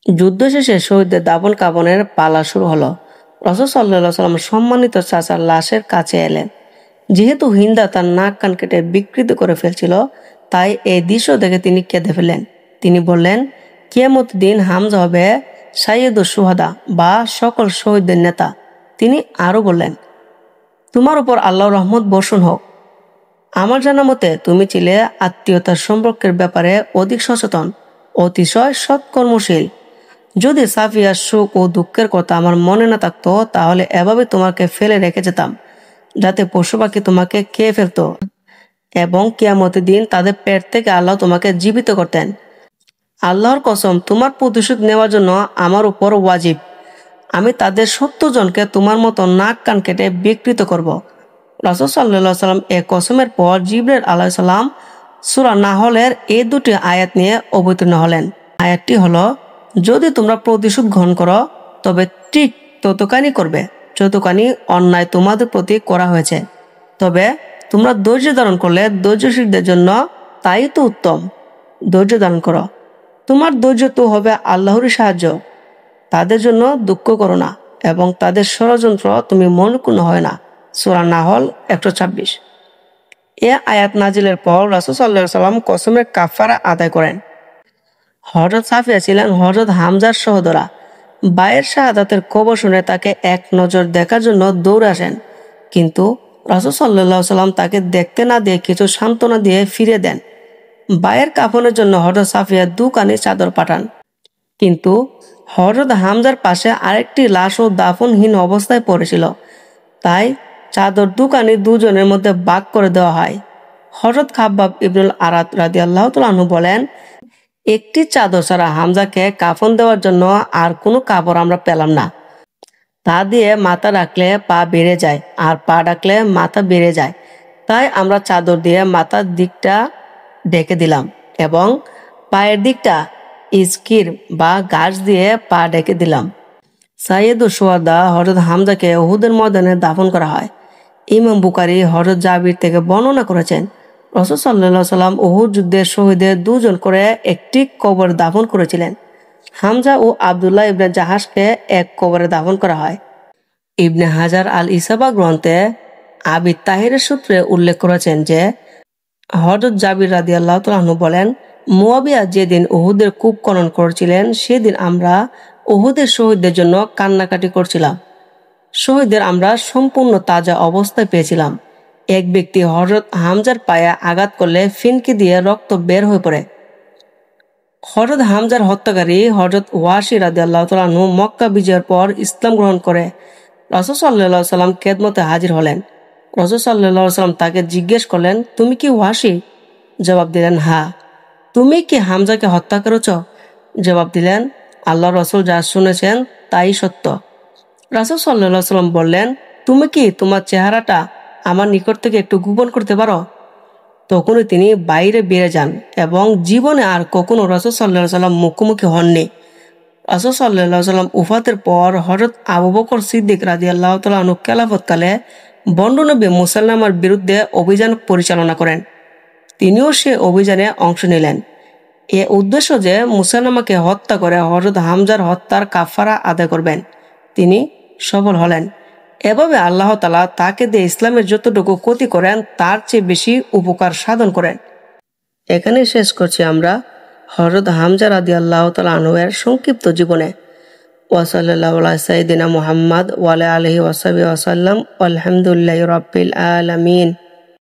যুদ্ধ শেষে শহীদদের দাফন কাফনের পালা শুরু হলো। রাসূল সাল্লাল্লাহু আলাইহি ওয়াসাল্লাম সম্মানিত চাচার লাশের কাছে এলেন। যেহেতু হিন্দা তার নাক কান কেটে বিকৃত করে ফেলছিল, তাই এই দৃশ্য দেখে তিনি কেঁদে ফেলেন। তিনি বললেন, কিয়ামতের দিন হামজা হবে সাইয়্যিদুশ শুহাদা বা সকল শহীদদের নেতা। তিনি আরো বললেন, তোমার উপর আল্লাহর রহমত বর্ষণ হোক। আমার জানা মতে তুমি ছিলে আত্মীয়তার সম্পর্কের ব্যাপারে অধিক সচেতন, অতিশয় সৎকর্মশীল। যদি সাফিয়ার সুখ ও দুঃখের কথা আমার মনে না থাকতো, তাহলে এভাবে তোমাকে ফেলে রেখে যেতাম, যাতে পশু পাখি তোমাকে খেয়ে ফেলতো এবং কিয়ামতের দিন তাদের পেট থেকে আল্লাহ তোমাকে জীবিত করতেন। আল্লাহর কসম, তোমার প্রতিশোধ নেওয়ার জন্য আমার উপর ওয়াজিব। আমি তাদের 70 জনকে তোমার মতো নাক কান কেটে বিকৃত করব। রাসূল সাল্লাল্লাহু আলাইহি ওয়াসাল্লাম এ কসমের পর জিবরাইল আলাইহিস সালাম সূরা নাহলের এই দুটি আয়াত নিয়ে অবতীর্ণ হলেন। আয়াতটি হলো, যদি তোমরা প্রতিশোধ গ্রহণ করো, তবে ঠিক ততখানি করবে যতখানি অন্যায় তোমাদের প্রতি করা হয়েছে। তবে তোমরা ধৈর্য ধারণ করলে ধৈর্যশীলদের জন্য তাই তো উত্তম। ধৈর্য ধারণ করো, তোমার ধৈর্য তো হবে আল্লাহরই সাহায্য। তাদের জন্য দুঃখ করো না এবং তাদের ষড়যন্ত্র তুমি মনঃক্ষুণ্ণ হয় না। সূরা নাহল 126। এ আয়াত নাজিলের পর রাসূল সাল্লাল্লাহু আলাইহি ওয়াসাল্লাম কসমের কাফারা আদায় করেন। হযরত সাফিয়া ছিলেন হযরত হামজার সহোদরা। ভাইয়ের শাহাদাতের খবর শুনে তাকে এক নজর দেখার জন্য দৌড়ে আসেন, কিন্তু রাসূল সাল্লাল্লাহু আলাইহি ওয়াসাল্লাম তাকে দেখতে না দিয়ে কিছু সান্ত্বনা দিয়ে ফিরে দেন। ভাইয়ের কাফনের জন্য হযরত সাফিয়া 2 কানি চাদর পাঠান, কিন্তু হযরত হামজার পাশে আরেকটি লাশও দাফনহীন অবস্থায় পড়েছিল। তাই চাদর 2 কানি দুজনের মধ্যে ভাগ করে দেওয়া হয়। হযরত খাব্বাব ইবনুল আরাত রাদিয়াল্লাহু তাআলা আনহু বলেন, একটি চাদর ছাড়া হামজাকে কাফন দেওয়ার জন্য আর কোনো কাপড় আমরা পেলাম না। তা দিয়ে মাথা রাখলে পা বেড়ে যায়, আর পা রাখলে মাথা বেড়ে যায়। তাই আমরা চাদর দিয়ে মাথার দিকটা ঢেকে দিলাম এবং পায়ের দিকটা ইস্কির বা ঘাস দিয়ে পা ঢেকে দিলাম। সাইয়্যিদুশ শুহাদা হযরত হামজাকে উহুদের ময়দানে দাফন করা হয়। ইমাম বুখারী হযরত জাবির থেকে বর্ণনা করেছেন, রাসূল সাল্লাল্লাহু আলাইহি ওয়াসাল্লাম উহুদ যুদ্ধের শহীদদের 2 জন করে একটি কবরে দাফন করেছিলেন। হামজা ও আব্দুল্লাহ ইবনে জাহাশকে এক কবরে দাফন করা হয়। ইবনে হাজার আল ইসাবা গ্রন্থে আবি তাহিরের সূত্রে উল্লেখ করেছেন যে, হযরত জাবির রাদিয়াল্লাহু তাআলা আনহু বলেন, মুয়াবিয়া যেদিন উহুদের কূপ খনন করছিলেন, সেদিন আমরা উহুদের শহীদদের জন্য কান্নাকাটি করছিলাম। শহীদদের আমরা সম্পূর্ণ তাজা অবস্থায় পেয়েছিলাম। এক ব্যক্তি হযরত হামজার পায়ে আঘাত করলে ফিনকি দিয়ে রক্ত বের হয়ে পড়ে। হযরত হামজার হত্যাকারী হযরত ওয়াসি রাদিয়াল্লাহু তাআলা আনহু মক্কা বিজয়ের পর ইসলাম গ্রহণ করে রাসূল সাল্লাল্লাহু আলাইহি ওয়াসাল্লাম খেদমতে হাজির হলেন। রাসূল সাল্লাল্লাহু আলাইহি ওয়াসাল্লাম তাকে জিজ্ঞেস করলেন, তুমি কি ওয়াসি? জবাব দিলেন, হ্যাঁ। তুমি কি হামজাকে হত্যা করেছ? জবাব দিলেন, আল্লাহর রাসূল যা শুনেছেন তাই সত্য। রাসূল সাল্লাল্লাহু আলাইহি ওয়াসাল্লাম বললেন, তুমি কি তোমার চেহারাটা আমার নিকট থেকে একটু গোপন করতে পারো? তখনই তিনি বাইরে বেরিয়ে যান এবং জীবনে আর কখনো রাসূল সাল্লাল্লাহু আলাইহি ওয়াসাল্লাম মুখোমুখি হননি। রাসূল সাল্লাল্লাহু আলাইহি ওয়াসাল্লাম ওফাতের পর হযরত আবু বকর সিদ্দিক রাদিয়াল্লাহু তাআলা আনহু খেলাফতকালে বন্ড নবী মুসাইলামার বিরুদ্ধে অভিযান পরিচালনা করেন। তিনিও সে অভিযানে অংশ নিলেন। এ উদ্দেশ্য যে মুসাইলামাকে হত্যা করে হযরত হামজার হত্যার কাফারা আদায় করবেন। তিনি সফল হলেন। এভাবে আল্লাহ তাআলা তাকে দিয়ে ইসলামের যতটুকু ক্ষতি করেন তার চেয়ে বেশি উপকার সাধন করেন। এখানে শেষ করছি আমরা হযরত হামজা রাদিয়াল্লাহু তাআলা আনহু এর সংক্ষিপ্ত জীবনে। ওয়া সাল্লাল্লাহু আলা সাইয়্যিদিনা মুহাম্মদ ওয়া আলা আলিহি ওয়া সাহবিহি ওয়া সাল্লাম। আলহামদুলিল্লাহি রাব্বিল আলামিন।